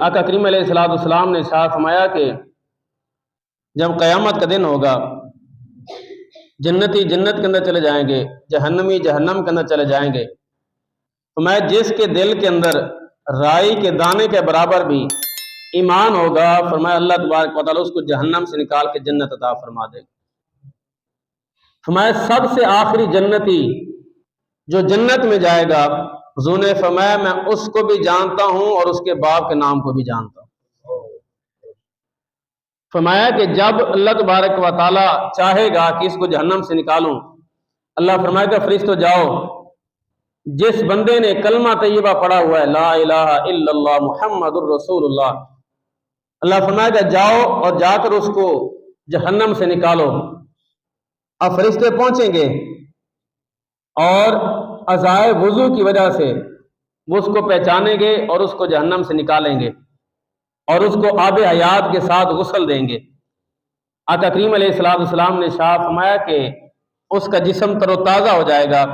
آقا کریم علیہ السلام نے ارشاد فرمایا کہ جب قیامت کا دن ہوگا، جنتی جنت کے اندر چلے جائیں گے، جہنمی جہنم کے اندر چلے جائیں گے، تو میں جس کے دل کے اندر رائی کے دانے کے برابر بھی ایمان ہوگا، فرمایا اللہ تبارک و تعالیٰ اس کو جہنم سے نکال کے جنت عطا فرما دے گا۔ فرمایا سب سے آخری جنتی جو جنت میں جائے گا، حضور نے فرمایا میں اس کو بھی جانتا ہوں اور اس کے باپ کے نام کو بھی جانتا ہوں۔ فرمایا کہ جب اللہ تبارک و تعالیٰ چاہے گا کہ اس کو جہنم سے نکالوں، اللہ فرمائے گا فرشتوں جاؤ، جس بندے نے کلمہ طیبہ پڑھا ہوا ہے لا الہ الا اللہ محمد الرسول اللہ، اللہ فرمائے گا جاؤ اور جا کر اس کو جہنم سے نکالو۔ اب فرشتے پہنچیں گے اور عزائے وضو کی وجہ سے وہ اس کو پہچانیں گے اور اس کو جہنم سے نکالیں گے اور اس کو آب حیات کے ساتھ غسل دیں گے۔ آقا کریم علیہ السلام نے ارشاد فرمایا کہ اس کا جسم تر و تازہ ہو جائے گا،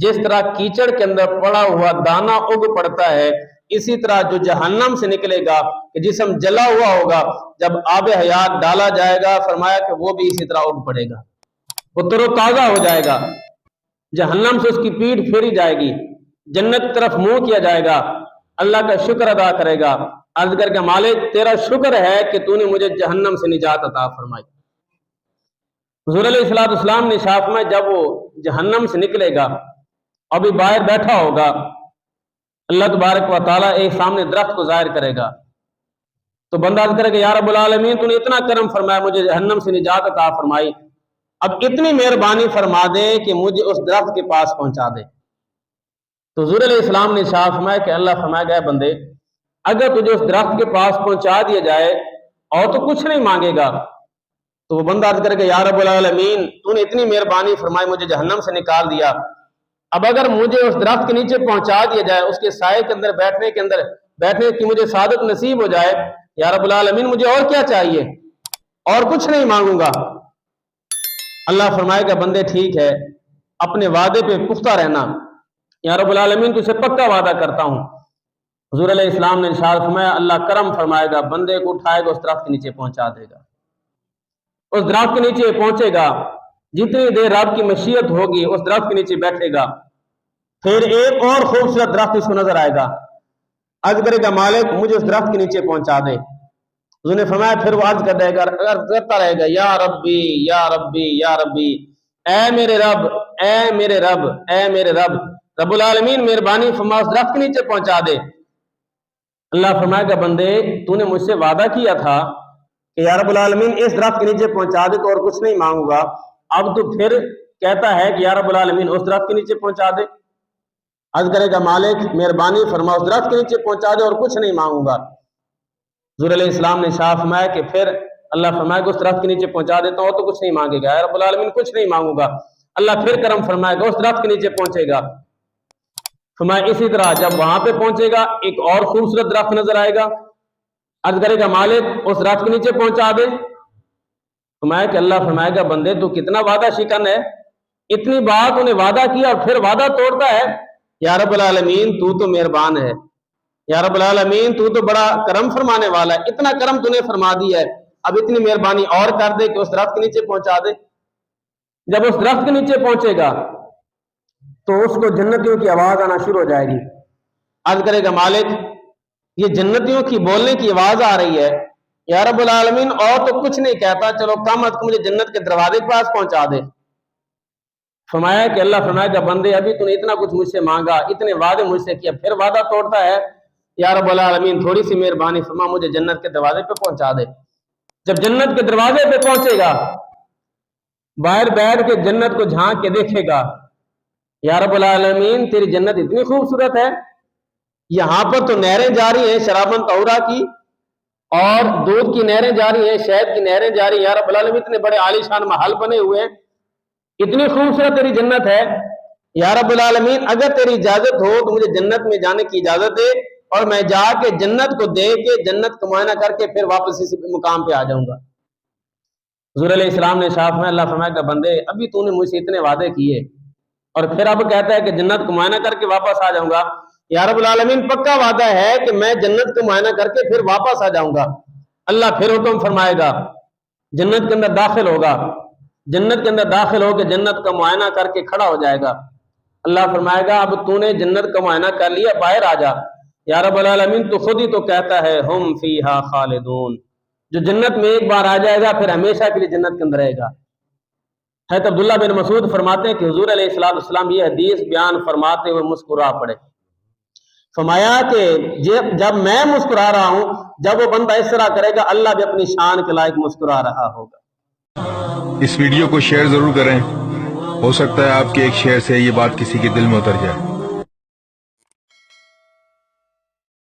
جس طرح کیچڑ کے اندر پڑا ہوا دانہ اگ پڑتا ہے، اسی طرح جو جہنم سے نکلے گا کہ جسم جلا ہوا ہوگا، جب آب حیات ڈالا جائے گا فرمایا کہ وہ بھی اسی طرح اگ پڑے گا، وہ تر و تازہ ہو جائے گا، جہنم سے اس کی پیٹھ پھیری جائے گی، جنت کی طرف منہ کیا جائے گا، اللہ کا شکر ادا کرے گا، عرض کر کے مالک تیرا شکر ہے کہ تو نے مجھے جہنم سے نجات عطا فرمائی۔ حضور علیہ السلام نے ارشاد فرمایا جب وہ جہنم سے نکلے گا، ابھی باہر بیٹھا ہوگا، اللہ تبارک و تعالیٰ ایک سامنے درخت کو ظاہر کرے گا، تو بندہ عرض کرے گا یا رب العالمین تو نے اتنا کرم فرمایا، مجھے جہنم سے نجات عطا فرمائی، اب اتنی مہربانی فرما دے کہ مجھے اس درخت کے پاس پہنچا دے۔ تو حضور علیہ السلام نے ارشاد فرمایا کہ اللہ فرمایا گیا بندے اگر تجھے اس درخت کے پاس پہنچا دیا جائے اور تو کچھ نہیں مانگے گا، تو وہ بندہ عرض کرے گا یا رب العالمین تو نے اتنی مہربانی فرمائی، مجھے جہنم سے نکال دیا، اب اگر مجھے اس درخت کے نیچے پہنچا دیا جائے، اس کے سائے کے اندر بیٹھنے کی مجھے سعادت نصیب ہو جائے، یا رب العالمین مجھے اور کیا چاہیے، اور کچھ نہیں مانگوں گا۔ اللہ فرمائے گا بندے ٹھیک ہے، اپنے وعدے پہ پختہ رہنا، یا رب العالمین تجھ سے پکا وعدہ کرتا ہوں۔ حضور علیہ السلام نے ارشاد فرمایا اللہ کرم فرمائے گا، بندے کو اٹھائے گا، اس درخت کے نیچے پہنچا دے گا، اس درخت کے نیچے پہنچے گا، جتنی دیر رب کی مشیت ہوگی اس درخت کے نیچے بیٹھے گا، پھر ایک اور خوبصورت درخت اس کو نظر آئے گا، عرض کرے گا مالک مجھے اس درخت کے نیچے پہنچا دے۔ حضور نے فرمایا پھر وہ عرض کرتا رہے گا یا ربی یا ربی یا ربی، اے میرے رب اے میرے رب اے میرے رب، رب العالمین مہربانی فرما اس درخت کے نیچے پہنچا دے۔ اللہ فرمائے گا بندے تو نے مجھ سے وعدہ کیا تھا کہ یا رب العالمین اس درخت کے نیچے پہنچا دے تو اور کچھ نہیں مانگوں گا، اب تو پھر کہتا ہے کہ یا رب العالمین اس درخت کے نیچے پہنچا دے، عرض کرے گا مالک مہربانی فرما اس درخت کے نیچے پہنچا دے اور کچھ نہیں مانگوں گا۔ حضور علیہ السلام نے ارشاد فرمایا کہ پھر اللہ فرمائے گا اس درخت کے نیچے پہنچا دیتا ہوں تو کچھ نہیں مانگے گا، یا رب العالمین کچھ نہیں مانگوں گا، اللہ پھر کرم فرمائے گا اس درخت کے نیچے پہنچے گا۔ فرمایا اسی طرح جب وہاں پہ پہنچے گا ایک اور خوبصورت درخت نظر آئے گا، عرض کرے گا مالک اس درخت کے نیچے پہنچا دے۔ فرمایا کہ اللہ فرمائے گا بندے تو کتنا وعدہ شکن ہے، اتنی بات انہیں وعدہ کیا اور پھر وعدہ توڑتا ہے، یا رب العالمین تو تو مہربان ہے، یا رب العالمین تو تو بڑا کرم فرمانے والا ہے، اتنا کرم تو نے فرما دیا ہے، اب اتنی مہربانی اور کر دے کہ اس درخت کے نیچے پہنچا دے۔ جب اس درخت کے نیچے پہنچے گا تو اس کو جنتیوں کی آواز آنا شروع ہو جائے گی، عرض کرے گا مالک یہ جنتیوں کی بولنے کی آواز آ رہی ہے، یا رب العالمین اور تو کچھ نہیں کہتا، چلو کم از کم مجھے جنت کے دروازے کے پاس پہنچا دے۔ فرمایا کہ اللہ فرمائے گا بندے ابھی تو نے اتنا کچھ مجھ سے مانگا، اتنے وعدے مجھ سے کیا، پھر وعدہ توڑتا ہے، یا رب العالمین تھوڑی سی مہربانی فرما مجھے جنت کے دروازے پہ پہنچا دے۔ جب جنت کے دروازے پہ پہنچے گا باہر بیٹھ کے جنت کو جھانک کے دیکھے گا، یا رب العالمین تیری جنت اتنی خوبصورت ہے، یہاں پر تو نہریں جاری ہیں شرابن طہورا کی، اور دودھ کی نہریں جاری ہیں، شہد کی نہریں جاری ہیں، یا رب العالمین اتنے بڑے عالی شان محل بنے ہوئے ہیں، اتنی خوبصورت تیری جنت ہے، یا رب العالمین اگر تیری اجازت ہو تو مجھے جنت میں جانے کی اجازت دے اور میں جا کے جنت کو دے کے جنت کا معائنہ کر کے پھر واپس اسی مقام پہ آ جاؤں گا۔ حضور علیہ السلام نے شاف میں اللہ فرمایا کہ بندے ابھی تو نے مجھ سے اتنے وعدے کیے اور پھر اب کہتا ہے کہ جنت کو معائنہ کر کے واپس آ جاؤں گا، یا رب العالمین پکا وعدہ ہے کہ میں جنت کا معائنہ کر کے پھر واپس آ جاؤں گا۔ اللہ پھر حکم فرمائے گا، جنت کے اندر داخل ہوگا، جنت کے اندر داخل ہو کے جنت کا معائنہ کر کے کھڑا ہو جائے گا۔ اللہ فرمائے گا اب تو نے جنت کا معائنہ کر لیا، باہر آ جا۔ یا رب العالمین تو خود ہی تو کہتا ہے ہم فیہا خالدون، جو جنت میں ایک بار آ جائے گا پھر ہمیشہ کے لیے جنت کے اندر رہے گا۔ حضرت عبداللہ بن مسعود فرماتے ہیں کہ حضور علیہ السلام یہ حدیث بیان فرماتے ہوئے مسکرا پڑے، فرمایا کہ جب میں مسکرا رہا ہوں، جب وہ بندہ اس طرح کرے گا اللہ بھی اپنی شان کے لائق مسکرا رہا ہوگا۔ اس ویڈیو کو شیئر ضرور کریں، ہو سکتا ہے آپ کے ایک شیئر سے یہ بات کسی کے دل میں اتر جائے۔